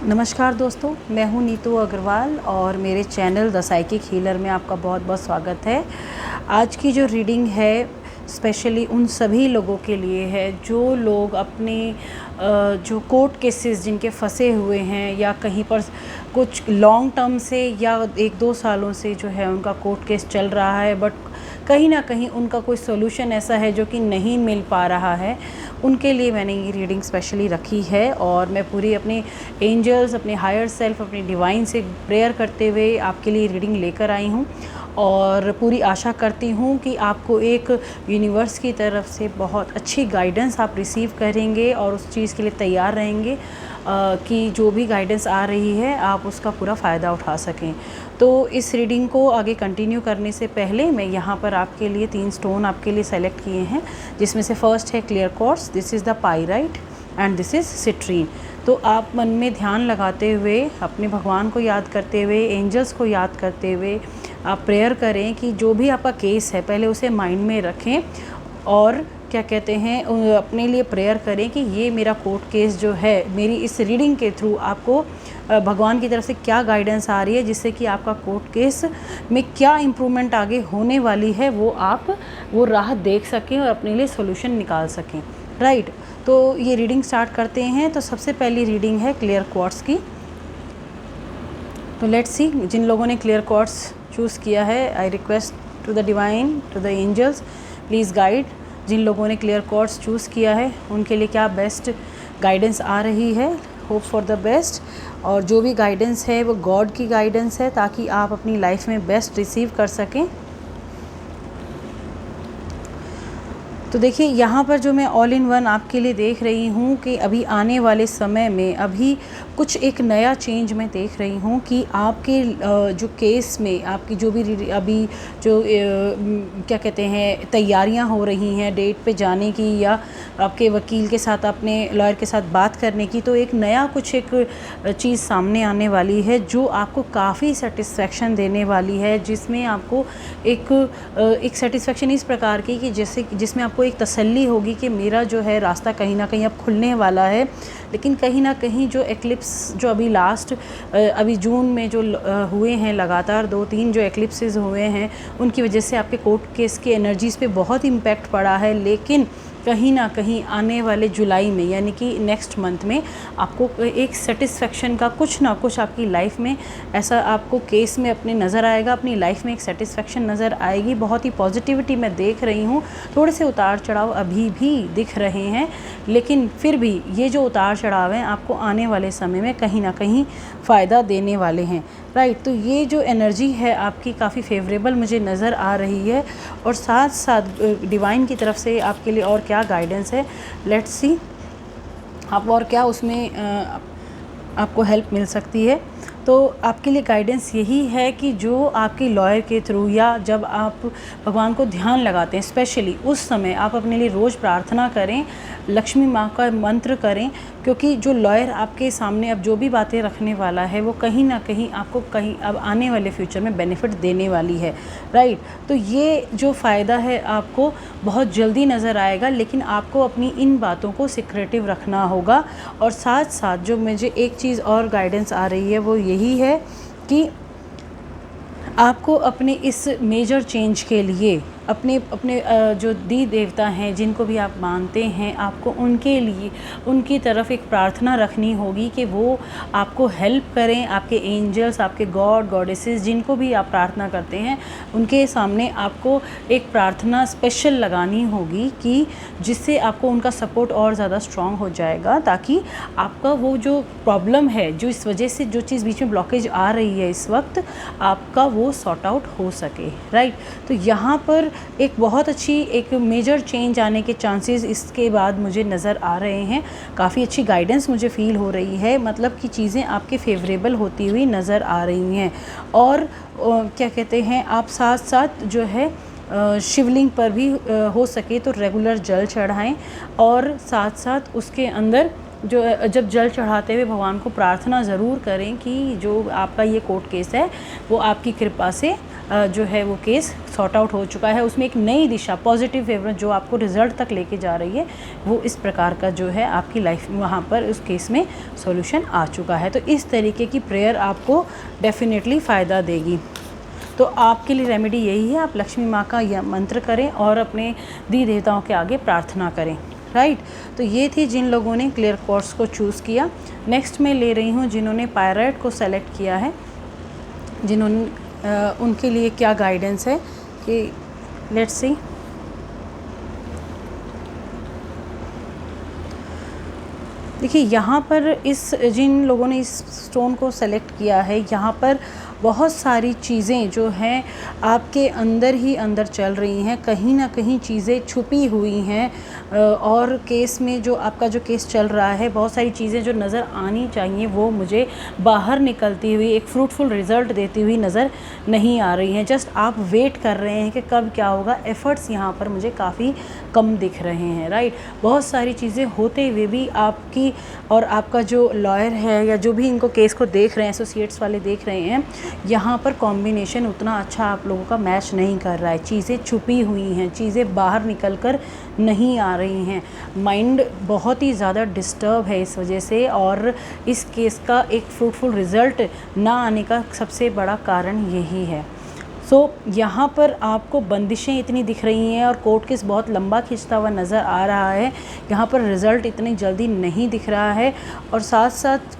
नमस्कार दोस्तों, मैं हूं नीतू अग्रवाल और मेरे चैनल द साइकिक हीलर में आपका बहुत बहुत स्वागत है। आज की जो रीडिंग है स्पेशली उन सभी लोगों के लिए है जो लोग अपने जो कोर्ट केसेस जिनके फंसे हुए हैं या कहीं पर कुछ लॉन्ग टर्म से या 1-2 सालों से जो है उनका कोर्ट केस चल रहा है, बट कहीं ना कहीं उनका कोई सोल्यूशन ऐसा है जो कि नहीं मिल पा रहा है। उनके लिए मैंने ये रीडिंग स्पेशली रखी है और मैं पूरी अपने एंजल्स, अपने हायर सेल्फ, अपने डिवाइन से प्रेयर करते हुए आपके लिए रीडिंग लेकर आई हूँ और पूरी आशा करती हूँ कि आपको एक यूनिवर्स की तरफ से बहुत अच्छी गाइडेंस आप रिसीव करेंगे और उस चीज़ के लिए तैयार रहेंगे कि जो भी गाइडेंस आ रही है आप उसका पूरा फ़ायदा उठा सकें। तो इस रीडिंग को आगे कंटिन्यू करने से पहले मैं यहाँ पर आपके लिए 3 स्टोन आपके लिए सेलेक्ट किए हैं, जिसमें से फर्स्ट है clear quartz, this is the pyrite and this is citrine. तो आप मन में ध्यान लगाते हुए, अपने भगवान को याद करते हुए, एंजल्स को याद करते हुए आप प्रेयर करें कि जो भी आपका केस है पहले उसे माइंड में रखें और क्या कहते हैं अपने लिए प्रेयर करें कि ये मेरा कोर्ट केस जो है, मेरी इस रीडिंग के थ्रू आपको भगवान की तरफ से क्या गाइडेंस आ रही है जिससे कि आपका कोर्ट केस में क्या इम्प्रूवमेंट आगे होने वाली है वो राह देख सकें और अपने लिए सोल्यूशन निकाल सकें। राइट, तो ये रीडिंग स्टार्ट करते हैं। तो सबसे पहली रीडिंग है क्लियर क्वार्ट्ज की। तो लेट्स सी, जिन लोगों ने क्लियर क्वार्ट्ज चूज़ किया है, I request to the divine, to the angels, please guide. जिन लोगों ने क्लियर क्वार्ट्ज चूज़ किया है उनके लिए क्या बेस्ट गाइडेंस आ रही है, होप फॉर द बेस्ट। और जो भी गाइडेंस है वो गॉड की गाइडेंस है ताकि आप अपनी लाइफ में बेस्ट रिसीव कर सकें। तो देखिए यहाँ पर जो मैं ऑल इन वन आपके लिए देख रही हूँ कि अभी आने वाले समय में अभी कुछ एक नया चेंज मैं देख रही हूँ कि आपके जो केस में आपकी जो भी अभी जो क्या कहते हैं तैयारियाँ हो रही हैं डेट पे जाने की या आपके वकील के साथ, अपने लॉयर के साथ बात करने की, तो एक नया कुछ एक चीज़ सामने आने वाली है जो आपको काफ़ी सेटिस्फेक्शन देने वाली है, जिसमें आपको एक सेटिस्फेक्शन इस प्रकार की कि जैसे जिसमें आपको एक तसल्ली होगी कि मेरा जो है रास्ता कहीं ना कहीं अब खुलने वाला है। लेकिन कहीं ना कहीं जो एक्लिप्स जो अभी लास्ट अभी जून में जो हुए हैं, लगातार 2-3 जो एक्लिप्सेस हुए हैं, उनकी वजह से आपके कोर्ट केस की एनर्जीज़ पे बहुत इम्पैक्ट पड़ा है। लेकिन कहीं ना कहीं आने वाले जुलाई में यानी कि नेक्स्ट मंथ में आपको एक सेटिस्फेक्शन का कुछ ना कुछ आपकी लाइफ में ऐसा आपको केस में अपने नज़र आएगा, अपनी लाइफ में एक सेटिस्फेक्शन नज़र आएगी। बहुत ही पॉजिटिविटी मैं देख रही हूँ। थोड़े से उतार चढ़ाव अभी भी दिख रहे हैं, लेकिन फिर भी ये जो उतार चढ़ाव हैं आपको आने वाले समय में कहीं ना कहीं फ़ायदा देने वाले हैं। राइट, तो ये जो एनर्जी है आपकी काफ़ी फेवरेबल मुझे नज़र आ रही है और साथ साथ डिवाइन की तरफ से आपके लिए और क्या गाइडेंस है, लेट्स सी आप और क्या उसमें आपको हेल्प मिल सकती है। तो आपके लिए गाइडेंस यही है कि जो आपके लॉयर के थ्रू या जब आप भगवान को ध्यान लगाते हैं स्पेशली उस समय आप अपने लिए रोज़ प्रार्थना करें, लक्ष्मी माँ का मंत्र करें, क्योंकि जो लॉयर आपके सामने अब जो भी बातें रखने वाला है वो कहीं ना कहीं आपको कहीं अब आने वाले फ्यूचर में बेनिफिट देने वाली है। राइट, तो ये जो फ़ायदा है आपको बहुत जल्दी नज़र आएगा, लेकिन आपको अपनी इन बातों को सिक्रेटिव रखना होगा। और साथ साथ जो मुझे एक चीज़ और गाइडेंस आ रही है वो यही है कि आपको अपने इस मेजर चेंज के लिए अपने जो दी देवता हैं जिनको भी आप मानते हैं, आपको उनके लिए उनकी तरफ एक प्रार्थना रखनी होगी कि वो आपको हेल्प करें। आपके एंजल्स, आपके गॉड गॉडेसेस जिनको भी आप प्रार्थना करते हैं उनके सामने आपको एक प्रार्थना स्पेशल लगानी होगी कि जिससे आपको उनका सपोर्ट और ज़्यादा स्ट्रॉन्ग हो जाएगा, ताकि आपका वो जो प्रॉब्लम है, जो इस वजह से जो चीज़ बीच में ब्लॉकेज आ रही है इस वक्त, आपका वो सॉर्ट आउट हो सके। राइट, तो यहाँ पर एक बहुत अच्छी एक मेजर चेंज आने के चांसेस इसके बाद मुझे नज़र आ रहे हैं। काफ़ी अच्छी गाइडेंस मुझे फ़ील हो रही है, मतलब कि चीज़ें आपके फेवरेबल होती हुई नज़र आ रही हैं। और क्या कहते हैं, आप साथ साथ जो है शिवलिंग पर भी हो सके तो रेगुलर जल चढ़ाएं और साथ साथ उसके अंदर जो जब जल चढ़ाते हुए भगवान को प्रार्थना ज़रूर करें कि जो आपका ये कोर्ट केस है वो आपकी कृपा से जो है वो केस सॉर्ट आउट हो चुका है। उसमें एक नई दिशा, पॉजिटिव फेवर जो आपको रिजल्ट तक लेके जा रही है, वो इस प्रकार का जो है आपकी लाइफ में वहाँ पर उस केस में सॉल्यूशन आ चुका है। तो इस तरीके की प्रेयर आपको डेफिनेटली फ़ायदा देगी। तो आपके लिए रेमेडी यही है, आप लक्ष्मी माँ का यह मंत्र करें और अपने दी देवताओं के आगे प्रार्थना करें, राइट। तो ये थी जिन लोगों ने क्लियर कोर्स को चूज़ किया। नेक्स्ट मैं ले रही हूँ जिन्होंने पायराइट को सेलेक्ट किया है, जिन्होंने उनके लिए क्या गाइडेंस है कि लेट्स सी। देखिए यहाँ पर जिन लोगों ने इस स्टोन को सेलेक्ट किया है, यहाँ पर बहुत सारी चीज़ें जो हैं आपके अंदर ही अंदर चल रही हैं, कहीं ना कहीं चीज़ें छुपी हुई हैं। और केस में जो आपका जो केस चल रहा है, बहुत सारी चीज़ें जो नज़र आनी चाहिए वो मुझे बाहर निकलती हुई, एक फ्रूटफुल रिज़ल्ट देती हुई नज़र नहीं आ रही हैं। जस्ट आप वेट कर रहे हैं कि कब क्या होगा। एफ़र्ट्स यहाँ पर मुझे काफ़ी कम दिख रहे हैं, राइट। बहुत सारी चीज़ें होते हुए भी आपकी और आपका जो लॉयर है या जो भी इनको केस को देख रहे हैं, एसोसिएट्स वाले देख रहे हैं, यहाँ पर कॉम्बिनेशन उतना अच्छा आप लोगों का मैच नहीं कर रहा है। चीज़ें छुपी हुई हैं, चीज़ें बाहर निकल कर नहीं आ रही हैं। माइंड बहुत ही ज़्यादा डिस्टर्ब है इस वजह से, और इस केस का एक फ्रूटफुल रिज़ल्ट ना आने का सबसे बड़ा कारण यही है। यहाँ पर आपको बंदिशें इतनी दिख रही हैं और कोर्ट केस बहुत लंबा खिंचता हुआ नज़र आ रहा है। यहाँ पर रिज़ल्ट इतनी जल्दी नहीं दिख रहा है, और साथ साथ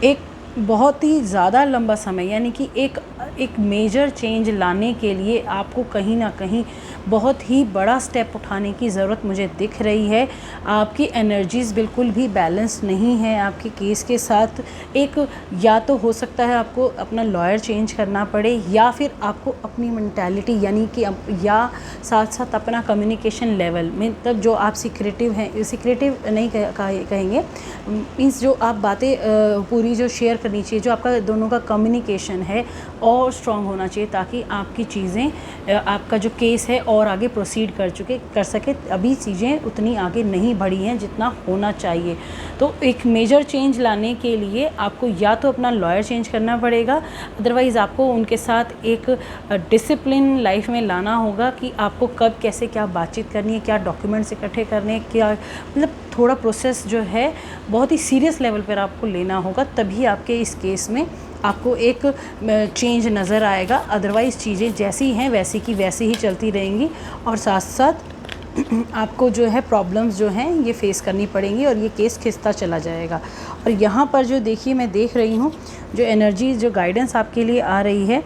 एक बहुत ही ज़्यादा लंबा समय, यानी कि एक मेजर चेंज लाने के लिए आपको कहीं ना कहीं बहुत ही बड़ा स्टेप उठाने की ज़रूरत मुझे दिख रही है। आपकी एनर्जीज़ बिल्कुल भी बैलेंस नहीं है आपके केस के साथ। एक या तो हो सकता है आपको अपना लॉयर चेंज करना पड़े, या फिर आपको अपनी मेंटालिटी यानी कि या साथ साथ अपना कम्युनिकेशन लेवल में, तब जो आप सिक्रेटिव हैं, सिक्रेटिव नहीं कहेंगे, मीन्स जो आप बातें पूरी जो शेयर करनी चाहिए, जो आपका दोनों का कम्युनिकेशन है और स्ट्रॉन्ग होना चाहिए, ताकि आपकी चीज़ें, आपका जो केस है और आगे प्रोसीड कर सके। अभी चीज़ें उतनी आगे नहीं बढ़ी हैं जितना होना चाहिए। तो एक मेजर चेंज लाने के लिए आपको या तो अपना लॉयर चेंज करना पड़ेगा, अदरवाइज़ आपको उनके साथ एक डिसिप्लिन लाइफ में लाना होगा कि आपको कब कैसे क्या बातचीत करनी है, क्या डॉक्यूमेंट्स इकट्ठे करने, क्या मतलब थोड़ा प्रोसेस जो है बहुत ही सीरियस लेवल पर आपको लेना होगा। तभी आपके इस केस में आपको एक चेंज नज़र आएगा। अदरवाइज़ चीज़ें जैसी हैं वैसी की वैसी ही चलती रहेंगी, और साथ साथ आपको जो है प्रॉब्लम्स जो हैं ये फेस करनी पड़ेंगी, और ये केस खिंचता चला जाएगा। और यहाँ पर जो देखिए मैं देख रही हूँ जो एनर्जी, जो गाइडेंस आपके लिए आ रही है,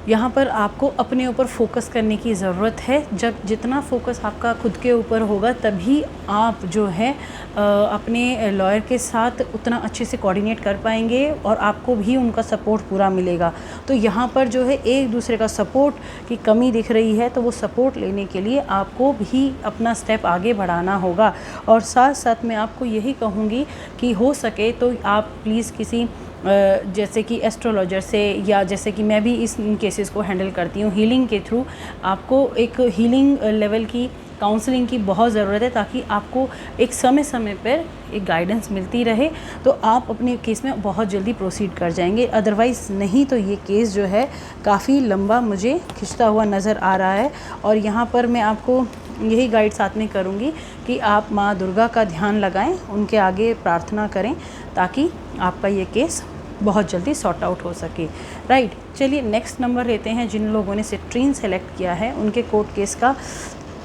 यहाँ पर आपको अपने ऊपर फोकस करने की ज़रूरत है। जब जितना फोकस आपका खुद के ऊपर होगा, तभी आप जो है अपने लॉयर के साथ उतना अच्छे से कोऑर्डिनेट कर पाएंगे, और आपको भी उनका सपोर्ट पूरा मिलेगा। तो यहाँ पर जो है एक दूसरे का सपोर्ट की कमी दिख रही है, तो वो सपोर्ट लेने के लिए आपको भी अपना स्टेप आगे बढ़ाना होगा। और साथ साथ मैं आपको यही कहूँगी कि हो सके तो आप प्लीज़ किसी जैसे कि एस्ट्रोलॉजर से, या जैसे कि मैं भी इस केसेस को हैंडल करती हूँ हीलिंग के थ्रू, आपको एक हीलिंग लेवल की काउंसलिंग की बहुत ज़रूरत है, ताकि आपको एक समय समय पर एक गाइडेंस मिलती रहे, तो आप अपने केस में बहुत जल्दी प्रोसीड कर जाएंगे। अदरवाइज़ नहीं तो ये केस जो है काफ़ी लंबा मुझे खिंचता हुआ नज़र आ रहा है। और यहाँ पर मैं आपको यही गाइड साथ में करूँगी कि आप माँ दुर्गा का ध्यान लगाएं, उनके आगे प्रार्थना करें, ताकि आपका ये केस बहुत जल्दी सॉर्ट आउट हो सके, राइट। चलिए नेक्स्ट नंबर लेते हैं। जिन लोगों ने सिट्रीन सेलेक्ट किया है, उनके कोर्ट केस का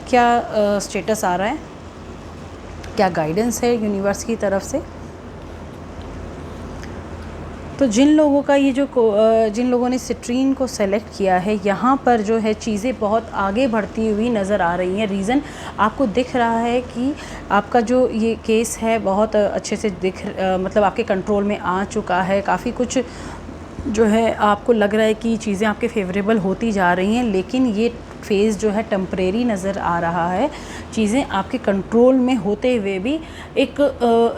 क्या स्टेटस आ रहा है, क्या गाइडेंस है यूनिवर्स की तरफ से। तो जिन लोगों का ये जिन लोगों ने सिट्रीन को सेलेक्ट किया है, यहाँ पर जो है चीज़ें बहुत आगे बढ़ती हुई नज़र आ रही हैं। रीज़न आपको दिख रहा है कि आपका जो ये केस है बहुत अच्छे से मतलब आपके कंट्रोल में आ चुका है। काफ़ी कुछ जो है आपको लग रहा है कि चीज़ें आपके फेवरेबल होती जा रही हैं, लेकिन ये फेज़ जो है टेम्परेरी नज़र आ रहा है। चीज़ें आपके कंट्रोल में होते हुए भी एक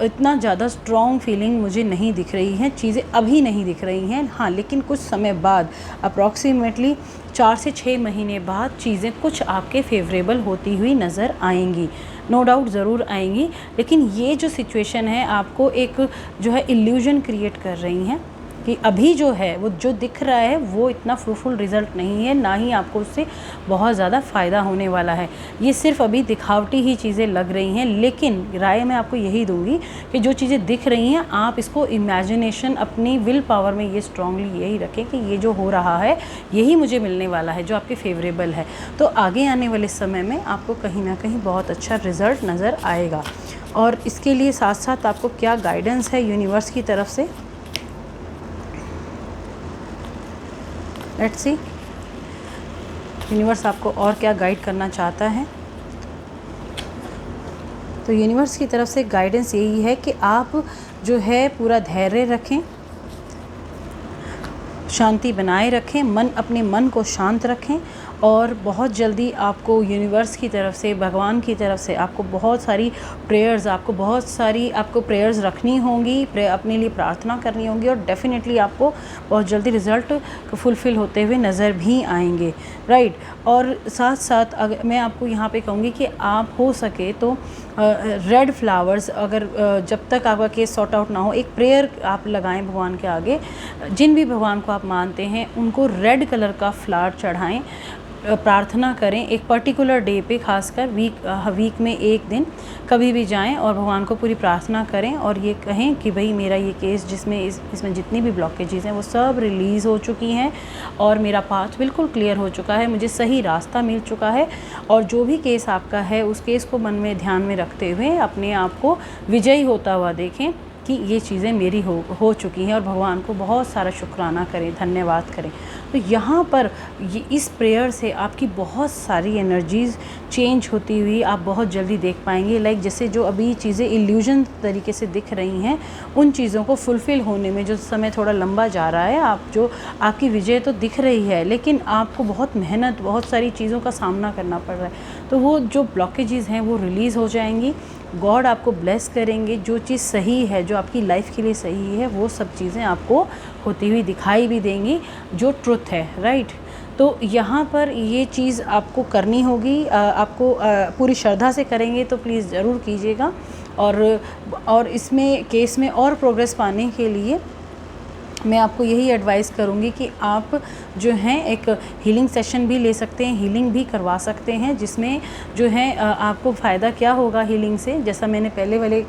इतना ज़्यादा स्ट्रॉन्ग फीलिंग मुझे नहीं दिख रही है। चीज़ें अभी नहीं दिख रही हैं, हाँ, लेकिन कुछ समय बाद, अप्रॉक्सीमेटली 4 से 6 महीने बाद चीज़ें कुछ आपके फेवरेबल होती हुई नज़र आएंगी। नो डाउट ज़रूर आएंगी, लेकिन ये जो सिचुएशन है आपको एक जो है इल्यूजन क्रिएट कर रही हैं। कि अभी जो है वो जो दिख रहा है वो इतना फ्रूटफुल रिज़ल्ट नहीं है, ना ही आपको उससे बहुत ज़्यादा फ़ायदा होने वाला है। ये सिर्फ अभी दिखावटी ही चीज़ें लग रही हैं, लेकिन राय मैं आपको यही दूंगी कि जो चीज़ें दिख रही हैं आप इसको इमेजिनेशन, अपनी विल पावर में ये स्ट्रांगली यही रखें कि ये जो हो रहा है यही मुझे मिलने वाला है, जो आपके फेवरेबल है। तो आगे आने वाले समय में आपको कहीं ना कहीं बहुत अच्छा रिज़ल्ट नज़र आएगा। और इसके लिए साथ साथ आपको क्या गाइडेंस है यूनिवर्स की तरफ से, लेट्स सी यूनिवर्स आपको और क्या गाइड करना चाहता है। तो यूनिवर्स की तरफ से गाइडेंस यही है कि आप जो है पूरा धैर्य रखें, शांति बनाए रखें, अपने मन को शांत रखें, और बहुत जल्दी आपको यूनिवर्स की तरफ से, भगवान की तरफ से आपको बहुत सारी प्रेयर्स रखनी होंगी, अपने लिए प्रार्थना करनी होगी, और डेफिनेटली आपको बहुत जल्दी रिज़ल्ट फुलफ़िल होते हुए नज़र भी आएंगे, राइट। और साथ साथ अगर मैं आपको यहाँ पे कहूँगी कि आप हो सके तो रेड फ्लावर्स, अगर जब तक आपका केस सॉर्ट आउट ना हो, एक प्रेयर आप लगाएं भगवान के आगे। जिन भी भगवान को आप मानते हैं उनको रेड कलर का फ्लावर चढ़ाएं, प्रार्थना करें एक पर्टिकुलर डे पे, खासकर वीक में एक दिन कभी भी जाएं और भगवान को पूरी प्रार्थना करें और ये कहें कि भाई मेरा ये केस इसमें जितनी भी ब्लॉकेजेस हैं वो सब रिलीज़ हो चुकी हैं और मेरा पाथ बिल्कुल क्लियर हो चुका है, मुझे सही रास्ता मिल चुका है। और जो भी केस आपका है उस केस को मन में ध्यान में रखते हुए अपने आप को विजयी होता हुआ देखें कि ये चीज़ें मेरी हो चुकी हैं, और भगवान को बहुत सारा शुक्राना करें, धन्यवाद करें। तो यहाँ पर इस प्रेयर से आपकी बहुत सारी एनर्जीज़ चेंज होती हुई आप बहुत जल्दी देख पाएंगे। लाइक जैसे जो अभी चीज़ें इल्यूजन तरीके से दिख रही हैं, उन चीज़ों को फुलफ़िल होने में जो समय थोड़ा लंबा जा रहा है, आपकी विजय तो दिख रही है, लेकिन आपको बहुत मेहनत, बहुत सारी चीज़ों का सामना करना पड़ रहा है। तो वो जो ब्लॉकेजेस हैं वो रिलीज़ हो जाएंगी, गॉड आपको ब्लेस करेंगे, जो चीज़ सही है, जो आपकी लाइफ के लिए सही है, वो सब चीज़ें आपको होती हुई दिखाई भी देंगी, जो ट्रुथ है, राइट। तो यहाँ पर ये चीज़ आपको करनी होगी, आपको पूरी श्रद्धा से करेंगे तो प्लीज़ ज़रूर कीजिएगा। और इसमें केस में और प्रोग्रेस पाने के लिए मैं आपको यही एडवाइस करूँगी कि आप जो हैं एक हीलिंग सेशन भी ले सकते हैं, हीलिंग भी करवा सकते हैं, जिसमें जो है आपको फ़ायदा क्या होगा हीलिंग से, जैसा मैंने पहले वाले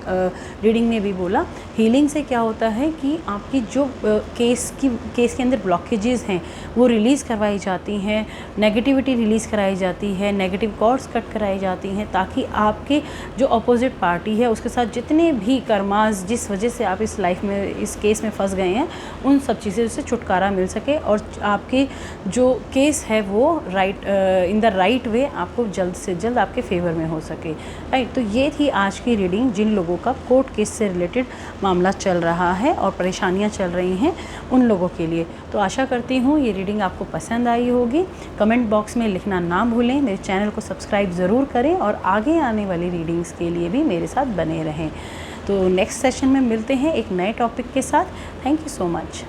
रीडिंग में भी बोला, हीलिंग से क्या होता है कि आपकी जो केस के अंदर ब्लॉकेजेस हैं वो रिलीज़ करवाई जाती हैं, नेगेटिविटी रिलीज़ कराई जाती है, नेगेटिव कॉर्ड्स कट कराई जाती हैं, ताकि आपके जो अपोजिट पार्टी है उसके साथ जितने भी कर्मास, जिस वजह से आप इस लाइफ में, इस केस में फंस गए हैं, उन सब चीज़ें से छुटकारा मिल सके और आपके जो केस है वो इन द राइट वे आपको जल्द से जल्द आपके फेवर में हो सके, राइट। तो ये थी आज की रीडिंग, जिन लोगों का कोर्ट केस से रिलेटेड मामला चल रहा है और परेशानियां चल रही हैं उन लोगों के लिए। तो आशा करती हूँ ये रीडिंग आपको पसंद आई होगी। कमेंट बॉक्स में लिखना ना भूलें, मेरे चैनल को सब्सक्राइब ज़रूर करें और आगे आने वाली रीडिंग्स के लिए भी मेरे साथ बने रहें। तो नेक्स्ट सेशन में मिलते हैं एक नए टॉपिक के साथ। Thank you so much.